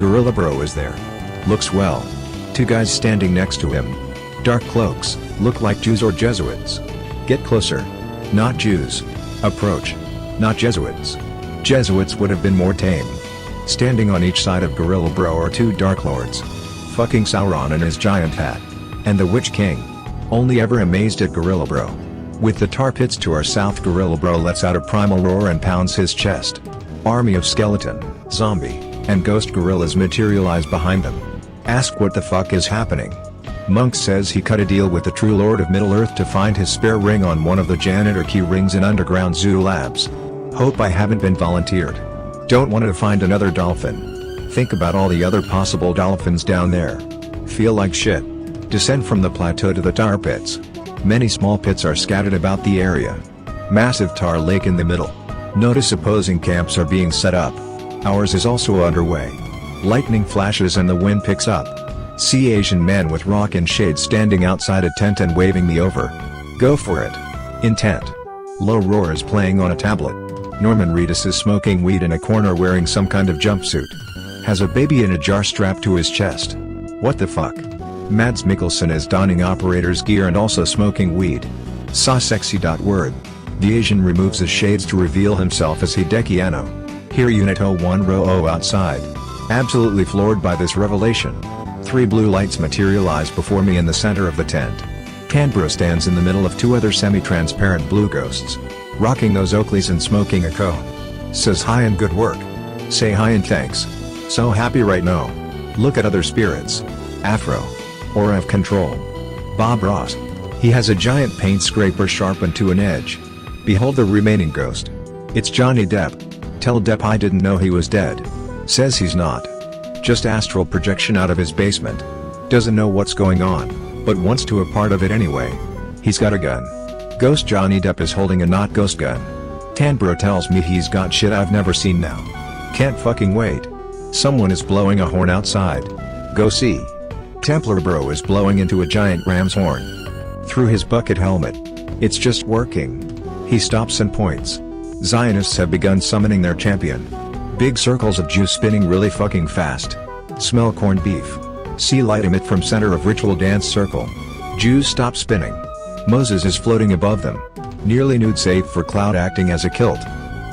Gorilla Bro is there. Looks well. Two guys standing next to him. Dark cloaks, look like Jews or Jesuits. Get closer. Not Jews. Approach. Not Jesuits. Jesuits would have been more tame. Standing on each side of Gorilla Bro are two Dark Lords. Fucking Sauron in his giant hat. And the Witch King. Only ever amazed at Gorilla Bro. With the tar pits to our south, Gorilla Bro lets out a primal roar and pounds his chest. Army of skeleton, zombie, and ghost gorillas materialize behind them. Ask what the fuck is happening. Monk says he cut a deal with the true Lord of Middle-earth to find his spare ring on one of the janitor key rings in underground zoo labs. Hope I haven't been volunteered. Don't want to find another dolphin. Think about all the other possible dolphins down there. Feel like shit. Descend from the plateau to the tar pits. Many small pits are scattered about the area. Massive tar lake in the middle. Notice opposing camps are being set up. Ours is also underway. Lightning flashes and the wind picks up. See Asian man with rock and shade standing outside a tent and waving me over. Go for it. Intent. Low roar is playing on a tablet. Norman Reedus is smoking weed in a corner wearing some kind of jumpsuit. Has a baby in a jar strapped to his chest. What the fuck? Mads Mikkelsen is donning operator's gear and also smoking weed. Saw sexy.word. The Asian removes his shades to reveal himself as Hidekiano. Here Unit 01 row O outside. Absolutely floored by this revelation. Three blue lights materialize before me in the center of the tent. Canberra stands in the middle of two other semi-transparent blue ghosts. Rocking those Oakleys and smoking a cone. Says hi and good work. Say hi and thanks. So happy right now. Look at other spirits. Afro. Aura of control. Bob Ross. He has a giant paint scraper sharpened to an edge. Behold the remaining ghost. It's Johnny Depp. Tell Depp I didn't know he was dead. Says he's not. Just astral projection out of his basement. Doesn't know what's going on, but wants to a part of it anyway. He's got a gun. Ghost Johnny Depp is holding a not ghost gun. Tanbro tells me he's got shit I've never seen now. Can't fucking wait. Someone is blowing a horn outside. Go see. Templar Bro is blowing into a giant ram's horn. Through his bucket helmet. It's just working. He stops and points. Zionists have begun summoning their champion. Big circles of Jews spinning really fucking fast. Smell corned beef. See light emit from center of ritual dance circle. Jews stop spinning. Moses is floating above them. Nearly nude save for cloud acting as a kilt.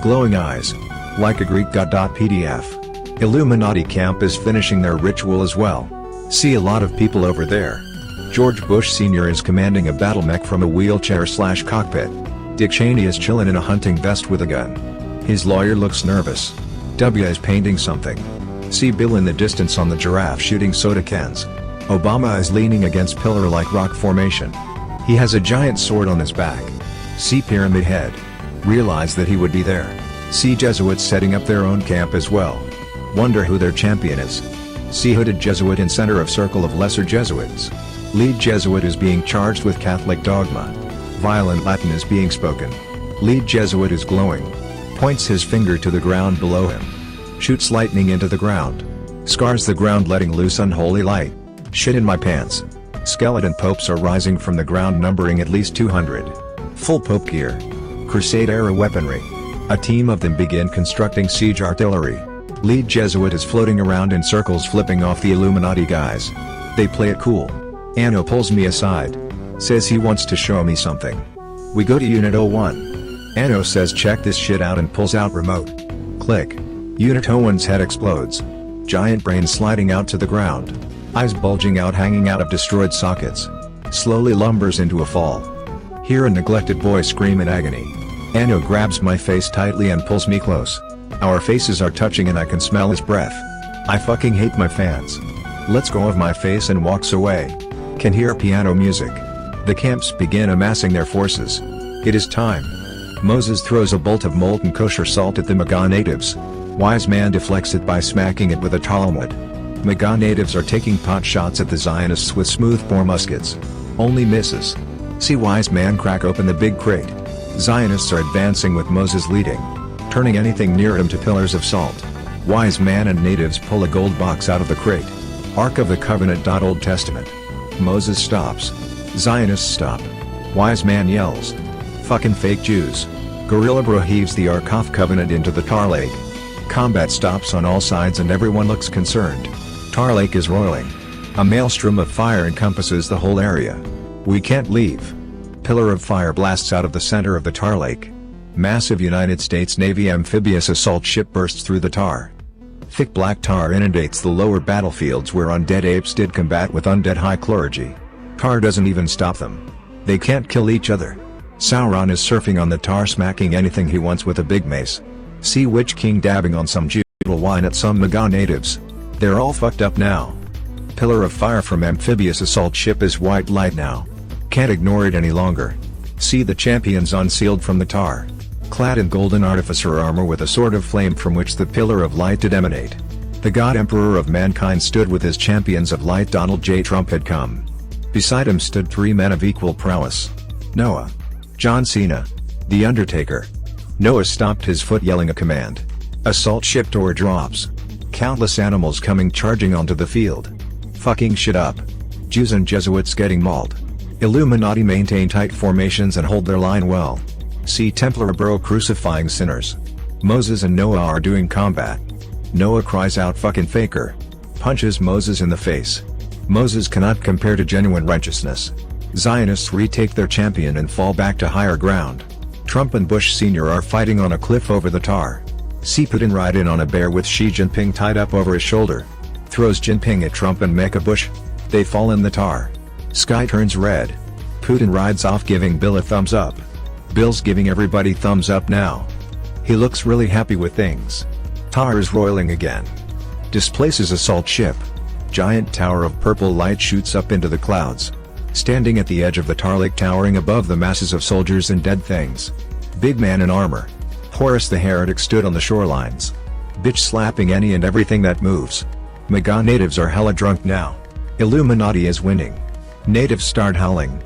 Glowing eyes. Like a Greek god. PDF. Illuminati camp is finishing their ritual as well. See a lot of people over there. George Bush Sr. is commanding a battle mech from a wheelchair/cockpit. Dick Cheney is chillin' in a hunting vest with a gun. His lawyer looks nervous. W is painting something. See Bill in the distance on the giraffe shooting soda cans. Obama is leaning against pillar like rock formation. He has a giant sword on his back. See Pyramid Head. Realize that he would be there. See Jesuits setting up their own camp as well. Wonder who their champion is. See Hooded Jesuit in center of circle of lesser Jesuits. Lead Jesuit is being charged with Catholic dogma. Violent Latin is being spoken. Lead Jesuit is glowing. Points his finger to the ground below him. Shoots lightning into the ground. Scars the ground letting loose unholy light. Shit in my pants. Skeleton popes are rising from the ground numbering at least 200. Full pope gear. Crusade era weaponry. A team of them begin constructing siege artillery. Lead Jesuit is floating around in circles flipping off the Illuminati guys. They play it cool. Anno pulls me aside. Says he wants to show me something. We go to Unit 01. Anno says check this shit out and pulls out remote. Click. Unit 01's head explodes. Giant brain sliding out to the ground. Eyes bulging out hanging out of destroyed sockets. Slowly lumbers into a fall. Hear a neglected boy scream in agony. Anno grabs my face tightly and pulls me close. Our faces are touching and I can smell his breath. I fucking hate my fans. Lets go of my face and walks away. Can hear piano music. The camps begin amassing their forces. It is time. Moses throws a bolt of molten kosher salt at the Maga natives. Wise man deflects it by smacking it with a Talmud. Maga natives are taking pot shots at the Zionists with smoothbore muskets. Only misses. See wise man crack open the big crate. Zionists are advancing with Moses leading. Turning anything near him to pillars of salt. Wise man and natives pull a gold box out of the crate. Ark of the Covenant. Old Testament. Moses stops. Zionists stop. Wise man yells. Fucking fake Jews. Gorilla Bro heaves the Ark of Covenant into the tar lake. Combat stops on all sides and everyone looks concerned. Tar Lake is roiling. A maelstrom of fire encompasses the whole area. We can't leave. Pillar of fire blasts out of the center of the Tar Lake. Massive United States Navy amphibious assault ship bursts through the tar. Thick black tar inundates the lower battlefields where undead apes did combat with undead high clergy. Tar doesn't even stop them. They can't kill each other. Sauron is surfing on the tar, smacking anything he wants with a big mace. Sea Witch King dabbing on some Jew wine at some Maga natives. They're all fucked up now. Pillar of fire from amphibious assault ship is white light now. Can't ignore it any longer. See the champions unsealed from the tar. Clad in golden artificer armor with a sword of flame from which the pillar of light did emanate. The god emperor of mankind stood with his champions of light. Donald J. Trump had come. Beside him stood 3 men of equal prowess. Noah. John Cena. The Undertaker. Noah stopped his foot yelling a command. Assault ship door drops. Countless animals coming charging onto the field. Fucking shit up. Jews and Jesuits getting mauled. Illuminati maintain tight formations and hold their line well. See Templar bro crucifying sinners. Moses and Noah are doing combat. Noah cries out fucking faker. Punches Moses in the face. Moses cannot compare to genuine righteousness. Zionists retake their champion and fall back to higher ground. Trump and Bush Sr. are fighting on a cliff over the tar. See Putin ride in on a bear with Xi Jinping tied up over his shoulder. Throws Jinping at Trump and Mecca Bush. They fall in the tar. Sky turns red. Putin rides off giving Bill a thumbs up. Bill's giving everybody thumbs up now. He looks really happy with things. Tar is roiling again. Displaces assault ship. Giant tower of purple light shoots up into the clouds. Standing at the edge of the tar lake, towering above the masses of soldiers and dead things. Big man in armor. Horus the heretic stood on the shorelines. Bitch slapping any and everything that moves. Maga natives are hella drunk now. Illuminati is winning. Natives start howling.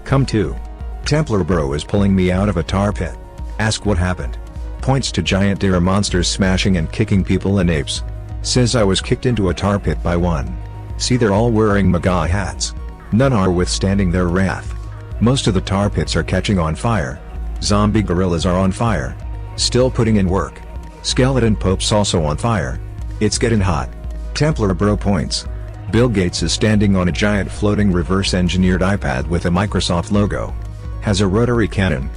Come to. Templar bro is pulling me out of a tar pit. Ask what happened. Points to giant deer monsters smashing and kicking people and apes. Says I was kicked into a tar pit by one. See, they're all wearing Maga hats. None are withstanding their wrath. Most of the tar pits are catching on fire. Zombie gorillas are on fire. Still putting in work. Skeleton Pope's also on fire. It's getting hot. Templar bro points. Bill Gates is standing on a giant floating reverse-engineered iPad with a Microsoft logo. Has a rotary cannon.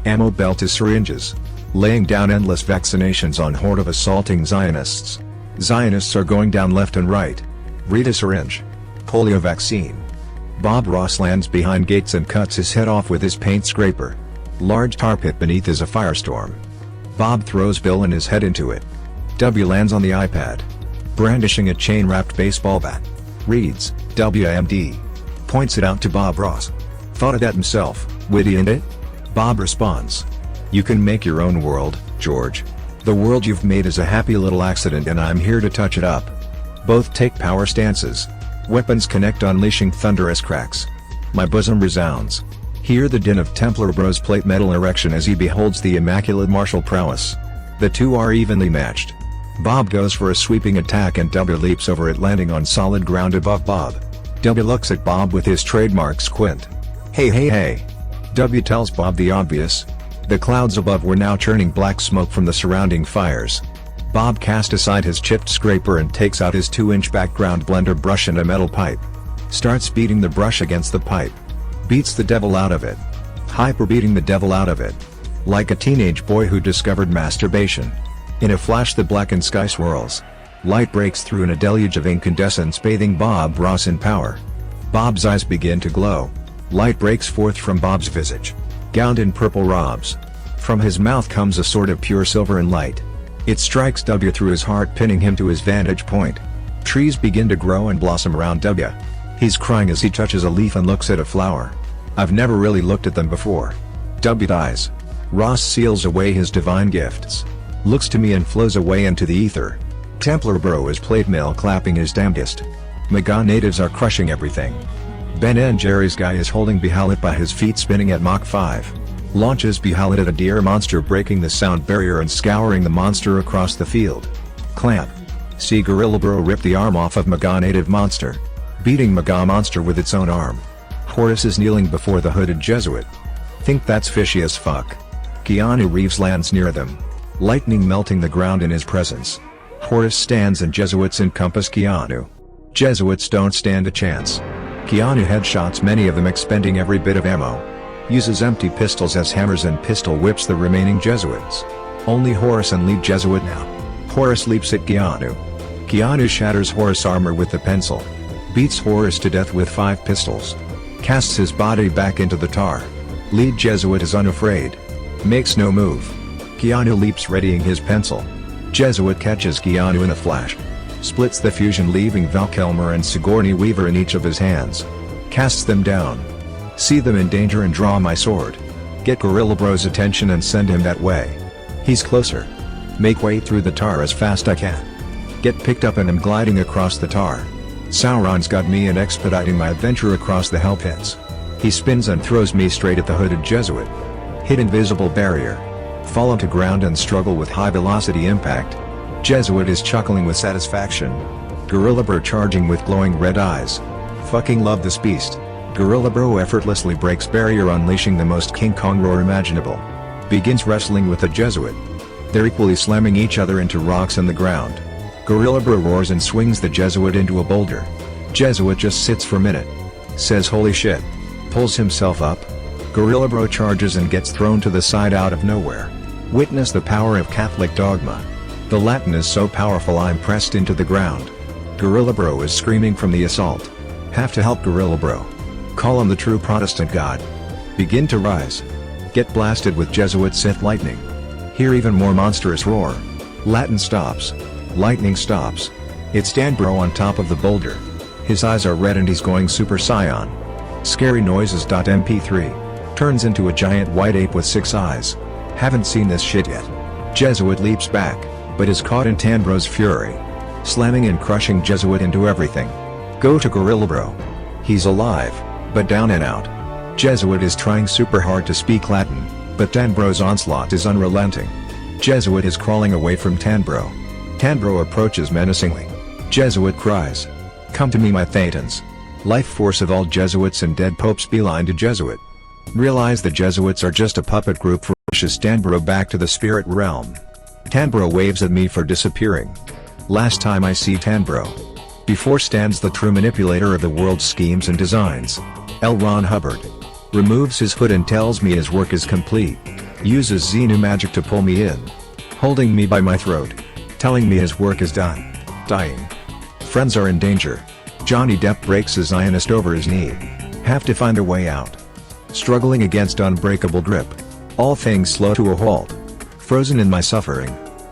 Ammo belt is syringes. Laying down endless vaccinations on horde of assaulting Zionists. Zionists are going down left and right. Read a syringe. Polio vaccine. Bob Ross lands behind Gates and cuts his head off with his paint scraper. Large tar pit beneath is a firestorm. Bob throws Bill and his head into it. W lands on the iPad. Brandishing a chain-wrapped baseball bat. Reads, WMD. Points it out to Bob Ross. Thought of that himself, witty ain't it? Bob responds. You can make your own world, George. The world you've made is a happy little accident and I'm here to touch it up. Both take power stances. Weapons connect, unleashing thunderous cracks. My bosom resounds. Hear the din of Templar Bro's plate metal erection as he beholds the immaculate martial prowess. The two are evenly matched. Bob goes for a sweeping attack and W leaps over it, landing on solid ground above Bob. W looks at Bob with his trademark squint. Hey hey hey. W tells Bob the obvious. The clouds above were now churning black smoke from the surrounding fires. Bob cast aside his chipped scraper and takes out his 2-inch background blender brush and a metal pipe. Starts beating the brush against the pipe. Beats the devil out of it. Hyper beating the devil out of it. Like a teenage boy who discovered masturbation. In a flash the blackened sky swirls. Light breaks through in a deluge of incandescence, bathing Bob Ross in power. Bob's eyes begin to glow. Light breaks forth from Bob's visage. Gowned in purple robes. From his mouth comes a sword of pure silver and light. It strikes W through his heart, pinning him to his vantage point. Trees begin to grow and blossom around W. He's crying as he touches a leaf and looks at a flower. I've never really looked at them before. W dies. Ross seals away his divine gifts. Looks to me and flows away into the ether. Templar bro is plate mail clapping his damnedest. Maga natives are crushing everything. Ben and Jerry's guy is holding Behalit by his feet, spinning at Mach 5. Launches Behalit at a deer monster, breaking the sound barrier and scouring the monster across the field. Clamp. See Gorilla Bro rip the arm off of Maga native monster. Beating Maga monster with its own arm. Horus is kneeling before the hooded Jesuit. Think that's fishy as fuck. Keanu Reeves lands near them. lightning melting the ground in his presence. Horus stands and Jesuits encompass Keanu. Jesuits don't stand a chance. Keanu headshots many of them, expending every bit of ammo. Uses empty pistols as hammers and pistol whips the remaining Jesuits. Only Horus and lead Jesuit now. Horus leaps at Keanu. Keanu shatters Horus' armor with the pencil. Beats Horus to death with 5 pistols. Casts his body back into the tar. Lead Jesuit is unafraid. Makes no move. Keanu leaps, readying his pencil. Jesuit catches Keanu in a flash. Splits the fusion, leaving Valkelmer and Sigourney Weaver in each of his hands. Casts them down. See them in danger and draw my sword. Get Gorilla Bro's attention and send him that way. He's closer. Make way through the tar as fast I can. Get picked up and am gliding across the tar. Sauron's got me and expediting my adventure across the hell pits. He spins and throws me straight at the hooded Jesuit. Hit invisible barrier. Fall to ground and struggle with high velocity impact. Jesuit is chuckling with satisfaction. Gorilla Bro charging with glowing red eyes. Fucking love this beast. Gorilla Bro effortlessly breaks barrier, unleashing the most King Kong roar imaginable. Begins wrestling with the Jesuit. They're equally slamming each other into rocks and the ground. Gorilla Bro roars and swings the Jesuit into a boulder. Jesuit just sits for a minute. Says holy shit. Pulls himself up. Gorilla Bro charges and gets thrown to the side out of nowhere. Witness the power of Catholic dogma. The Latin is so powerful I'm pressed into the ground. Gorilla Bro is screaming from the assault. Have to help Gorilla Bro. Call him the true Protestant God. Begin to rise. Get blasted with Jesuit Sith lightning. Hear even more monstrous roar. Latin stops. Lightning stops. It's Dan Bro on top of the boulder. His eyes are red and he's going Super Saiyan. Scary noises.mp3. Turns into a giant white ape with 6 eyes. Haven't seen this shit yet. Jesuit leaps back, but is caught in Tanbro's fury. Slamming and crushing Jesuit into everything. Go to Gorilla Bro. He's alive, but down and out. Jesuit is trying super hard to speak Latin, but Tanbro's onslaught is unrelenting. Jesuit is crawling away from Tanbro. Tanbro approaches menacingly. Jesuit cries. Come to me, my Thetans. Life force of all Jesuits and dead popes beeline to Jesuit. Realize the Jesuits are just a puppet group, pushes Tanbro back to the spirit realm. Tanbro waves at me for disappearing. Last time I see Tanbro. Before stands the true manipulator of the world's schemes and designs. L. Ron Hubbard. Removes his hood and tells me his work is complete. Uses Xenu magic to pull me in. Holding me by my throat. Telling me his work is done. Dying. Friends are in danger. Johnny Depp breaks his Zionist over his knee. Have to find a way out. Struggling against unbreakable grip. All things slow to a halt. Frozen in my suffering.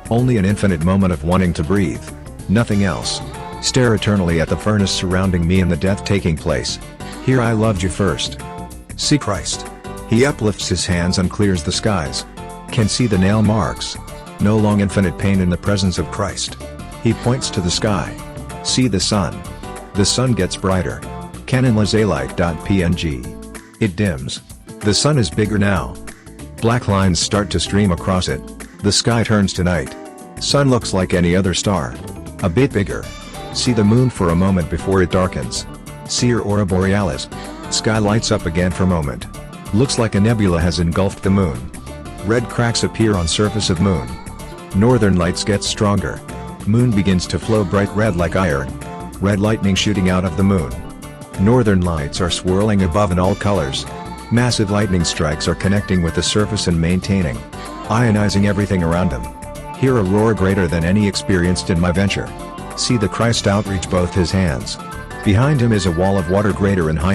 Only an infinite moment of wanting to breathe. Nothing else. Stare eternally at the furnace surrounding me and the death taking place. Here I loved you first. See Christ. He uplifts his hands and clears the skies. Can see the nail marks. No long infinite pain in the presence of Christ. He points to the sky. See the sun. The sun gets brighter. Canonlazalite.png. It dims. The sun is bigger now. Black lines start to stream across it. The sky turns to night. Sun looks like any other star. A bit bigger. See the moon for a moment before it darkens. See your aurora borealis. Sky lights up again for a moment. Looks like a nebula has engulfed the moon. Red cracks appear on surface of moon. Northern lights get stronger. Moon begins to flow bright red like iron. Red lightning shooting out of the moon. Northern lights are swirling above in all colors. Massive lightning strikes are connecting with the surface and maintaining. Ionizing everything around them. Hear a roar greater than any experienced in my venture. See the Christ outreach both his hands. Behind him is a wall of water greater in height.